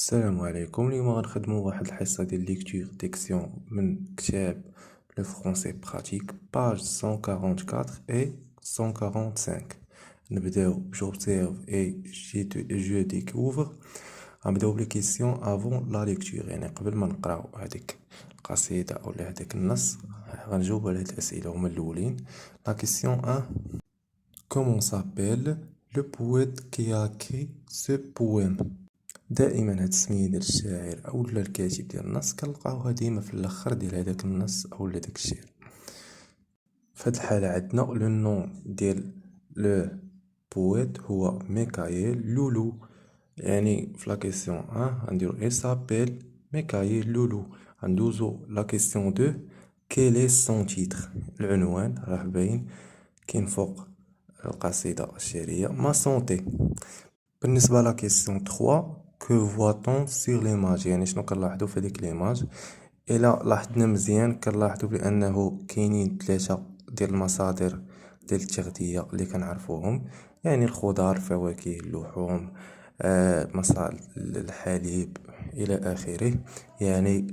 السلام عليكم. اليوم غنخدمو واحد الحصة ديال ليكتور ديكسيون من كتاب لو فرونسي براتيك باج 144 et 145. نبداو j'observe et je découvre. غنبداو بلي كيسيون افون لا ليكتور، يعني قبل ما نقراو هاديك القصيدة اولا هداك النص غنجاوبو على هاد الأسئلة. هما الأولين. لا كيسيون 1: Comment s'appelle le poète qui a écrit ce poème؟ دائما هاد السمية ديال الشاعر اولا الكاتب ديال النص كنلقاوها ديما في الاخر ديال هداك النص اولا داك الشعر. في هاد الحالة عندنا لو نون ديال لو بويت هو ميكايل لولو، يعني في لا كيسيون غنديرو اي سابيل ميكايل لولو. غندوزو لا كيسيون 2: كيل اي سون تيتر؟ العنوان راه باين كاين فوق القصيدة الشعرية ما سونتي. بالنسبة لا كيسيون 3: que voit-on sur l'image؟ يعني شنو كنلاحظو في هذيك ليماج. الا لاحظنا مزيان كنلاحظو بانه كاينين 3 ديال المصادر ديال التغذية اللي كنعرفوهم، يعني الخضار، الفواكه، اللحوم، مصادر الحليب الى اخره. يعني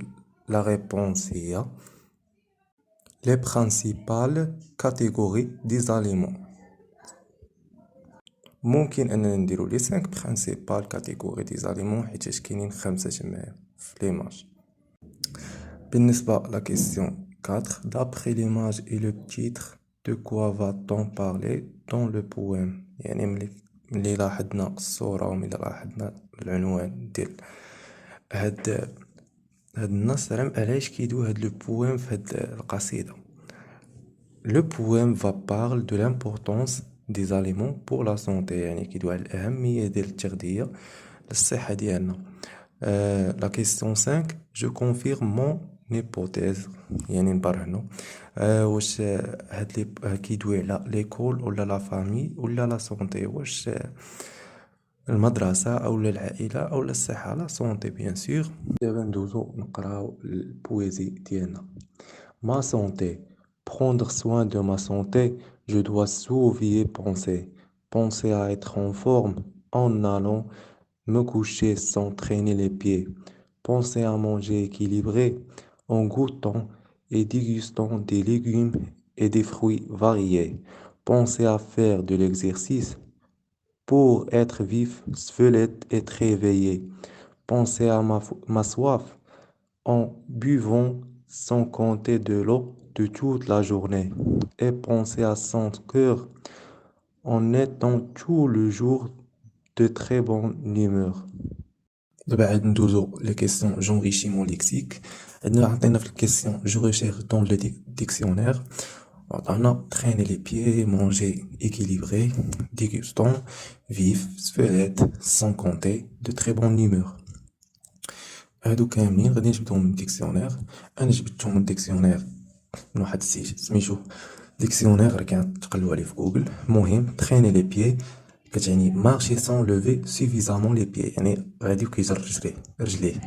لا ريبونس هي les principales catégories des aliments. ممكن اننا نديرو لي 5 برينسيبال كاتيجوري دي زاليمون حيتاش كاينين 5 تمايا في ليماج. بالنسبه لا كيسيون 4: d'après l'image et le titre de quoi va-t-on parler dans le poème؟ يعني ملي لاحظنا الصوره وملي لاحظنا العنوان ديال هاد النص علاش كيدوي هاد لو بويم في هاد القصيده. Le poème va parler de l'importance des aliments pour la santé، يعني كيدوي على الأهمية ديال التغذية للصحة ديالنا. La question 5: je confirme mon hypothèse، يعني نبرهنو واش هاد لي كيدوي على ليكول ولا لا فامي ولا لا سونتي، واش المدرسة أو العائلة أو الصحة لا سونتي بيان سور. دابا ندوزو نقراو البويزي ديالنا. Ma santé. Prendre soin de ma santé, je dois souvent penser. Penser à être en forme en allant me coucher sans traîner les pieds. Penser à manger équilibré en goûtant et dégustant des légumes et des fruits variés. Penser à faire de l'exercice pour être vif, squelette et réveillé. Penser à ma soif en buvant sans compter de l'eau de toute la journée, et penser à son cœur en étant tout le jour de très bonne humeur. دابا عاد ندوزو لي كيسيون جونغيشيمون ليكسيك. عطينا في الكيسيون جو ريشيرش دون لو ديكسيونير، عطانا traîner les pieds, manger équilibré, dégustant, vif, squelette, sans compter, de très bonne humeur. هادو كاملين غادي نجبدهم من الديكسيونير. انا جبدتهم من الديكسيونير من واحد السيت سميتو ديكسيونير، راه كتقلبوا عليه في جوجل. المهم تخيني لي بيي كتعني مارشي سون لوفي سوفيزامون لي بيي، يعني غادي وكيجر رجليه.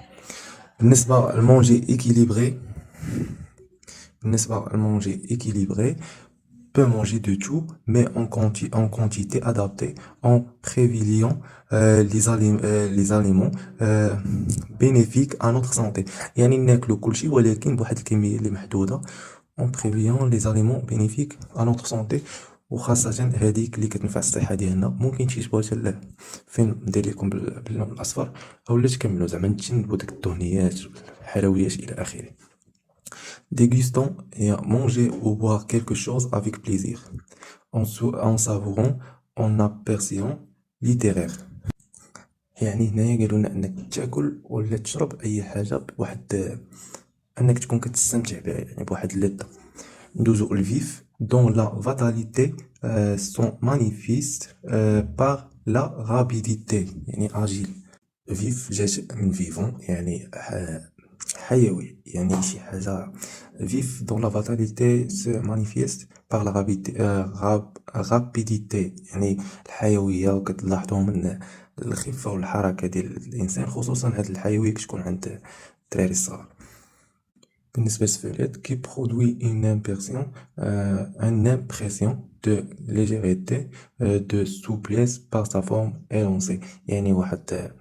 بالنسبه لمونجي ايكيليبري، peut manger de tout, mais en quantité adaptée, en privilégiant les aliments bénéfiques à notre santé. يعني ناكلو كلشي ولكن بواحد الكمية اللي محدودة، en privilégiant les aliments bénéfiques à notre santé، وخاصة هذيك اللي كتنفع الصحة ديالنا. ممكن تكتبوها حتى فين ندير لكم باللون الأصفر، أولا تكملوا زعما نتجنبوا داك الدهنيات الحلويات إلى آخره. Dégustant et manger ou boire quelque chose avec plaisir, en savourant, en appréciant littéraire. يعني هنايا قالوا لنا انك تاكل ولا تشرب اي حاجه بواحد انك تكون كتستمتع بها، يعني بواحد اللذه. ندوزو الفيف دون لا فاتاليتي سون مانيفيست بار لا رابيديتي، يعني اجيل. فيف جات من فيفون يعني حيوي، يعني شي حاجة. vif dont la fatalité se manifeste par la rapidité، يعني الحيوية، وكتلاحظوها من الخفة والحركة ديال الإنسان، خصوصا هاد الحيوية كتكون عند الدراري الصغار. بالنسبة للسفليت كي برودوي une impression de légèreté, de souplesse par sa forme élancée، يعني واحد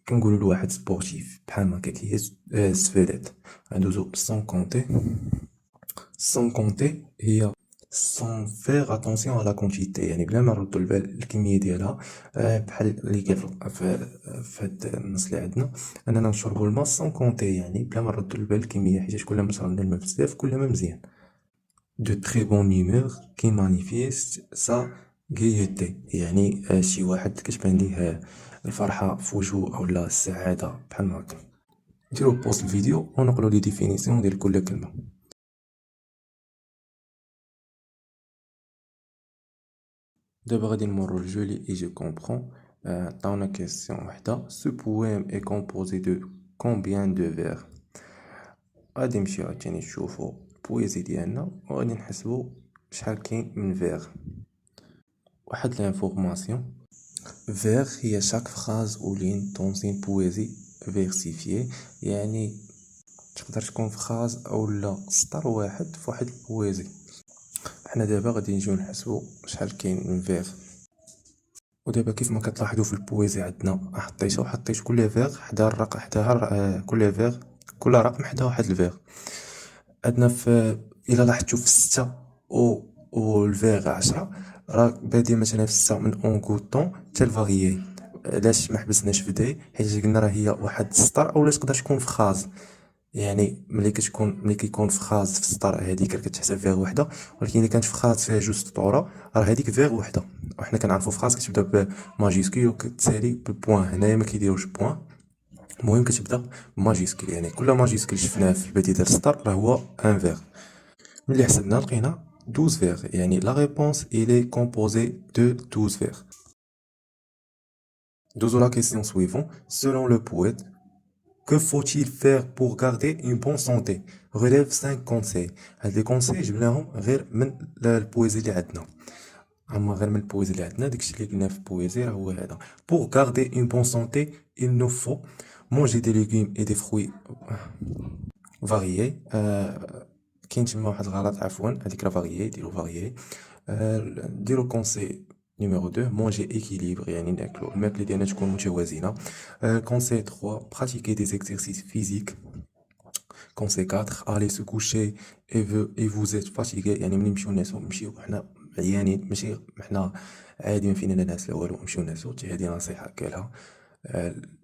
كنقولوا لواحد سبورتيف بحال ما كيهز استفادات. غندوزو سون كونتي هي سون فيغ اتونسيون على كونتيتي، يعني بلا ما نردو البال الكميه ديالها. بحال اللي كاين في هاد النص اللي عندنا اننا نشربو الماء سون كونتي، يعني بلا ما نردو البال الكميه، حيت كل ما شربنا الماء بزاف كل ما مزيان. دو تري بون نيمور كي مانيفيست سا غيوتي، يعني شي واحد كتبان ليه الفرحه في وجهو اولا السعاده بحال هكا. نديرو بوز الفيديو ونقولو لي ديفينيسيون ديال كل كلمه. دابا غادي نمرو لجولي اي جو كومبخون. عطاونا كيسيون وحده، سو بويم اي كومبوزي دو كومبيان دو فيغ. غادي نمشيو عاوتاني نشوفو البويزي ديالنا وغادي نحسبو شحال كاين من فيغ. واحد لانفورماسيون، فيغ هي شاك فراز ou ligne dans une poésie versifiée، يعني تقدر تكون فراز اولا سطر واحد في واحد البويزي. حنا دابا غادي نجيو نحسبو شحال كاين من فيغ. ودابا كيف ما كتلاحظوا في البويزي عندنا حطيت كل فيغ حدا الرقم حداها، كل فيغ كل رقم حدا واحد الفيغ. عندنا في الا لاحظتوا في 6 و الفيغ 10 راه بادي مثلا في 6 من اون كوطون حتى الفاريي. علاش ما حبسناش في دي؟ حيت قلنا راه هي واحد السطر اولا تقدر تكون في خاز، يعني ملي كيكون في خاز في السطر هذيك كتحسب فيغ وحده، ولكن الا كانت في خاز فيها جوج سطوره راه هذيك فيغ وحده. وحنا كنعرفوا في خاز كتبدا بماجيسكول وكتسالي بالبوان، هنايا ما كيديروش بوان، المهم كتبدا بماجيسكول، يعني كل ماجيسكول شفناه في البدايه ديال السطر راه هو ان فيغ. ملي حسبنا لقينا 12 فيغ، يعني لا ريبونس il est composé de 12 فيغ. Dozo la question suivante. Selon le poète, que faut-il faire pour garder une bonne santé? Relève 5 conseils. هاد لي كونساي جبناهم غير من البويزي اللي عندنا، اما غير من البويزي اللي عندنا داكشي اللي قلنا في البويزي راه هو هذا. Pour garder une bonne santé, il nous faut manger des légumes et des fruits variés. كاين تما واحد الغلط، عفوا هذيك راه فاريي، ديرو فاريي. نديرو كونساي نيميرو 2 مونجي اكيليبر، يعني ناكلو الماكله ديالنا تكون متوازنه. كونساي 3 براتيكي دي زيكزارسيس فيزيك. كونساي 4 الي سو كوشي اي فوز ايت فاتيغي، يعني ملي نمشيو نعسو نمشيو حنا عيانين، ماشي حنا عادي ما فينا لا نعس لا والو، نمشيو نعسو. حتى هادي نصيحه قالها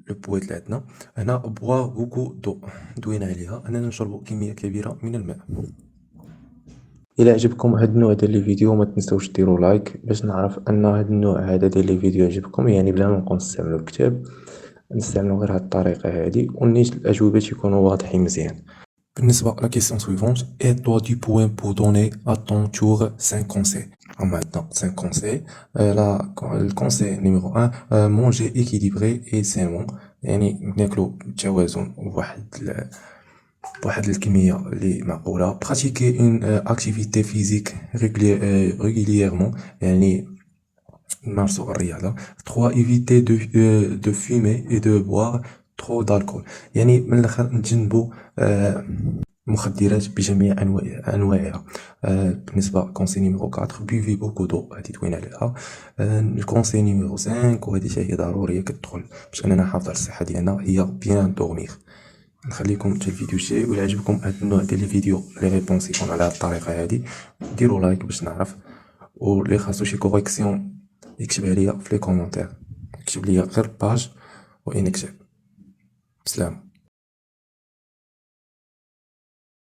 لو بويت اللي عندنا هنا. بوا بوكو دو، دوينا عليها اننا نشربو كميه كبيره من الماء. الى عجبكم هاد النوع ديال لي فيديو ما تنساوش ديروا لايك باش نعرف ان هاد النوع هذا ديال لي فيديو عجبكم، يعني بلا ما نبقاو نستعملوا الكتاب نستعملوا غير هاد الطريقه هادي، والنيت الاجوبه تيكونوا واضحين مزيان. بالنسبه لا كيسيون سويفونت، اي طوا دو بوين بور دوني ا طون تور 5 كونساي. هما عندنا 5 كونساي. لا الكونساي نيميرو 1 مونجي اكيليبري اي سينمون، يعني ناكلو بالتوازن بواحد الكميه اللي معقوله. براتيكي اون اكتيفيتي فيزيك ريغولييرمون، يعني نمارسو الرياضه. 3 ايفيتي دو فومي اي دو بوار ترو دالكول، يعني من الاخر نتجنبو المخدرات بجميع انواعها. بالنسبه كونسي نيميرو 4 بيفي بوكو دو، هادي دوينا عليها. الكونسي نيميرو 5 وهادي حتى هي ضروريه كتدخل باش اننا نحافظ على الصحه ديالنا، هي بيان دورمير. نخليكم حتى الفيديو الجاي، ولا عجبكم هاد النوع ديال الفيديو لي ريبونس يكون على هاد الطريقه هادي ديروا لايك باش نعرف، واللي خاصو شي كوريكسيون يكتبها ليا في لي كومونتير، يكتب ليا غير باج وين نكتب. بسلام.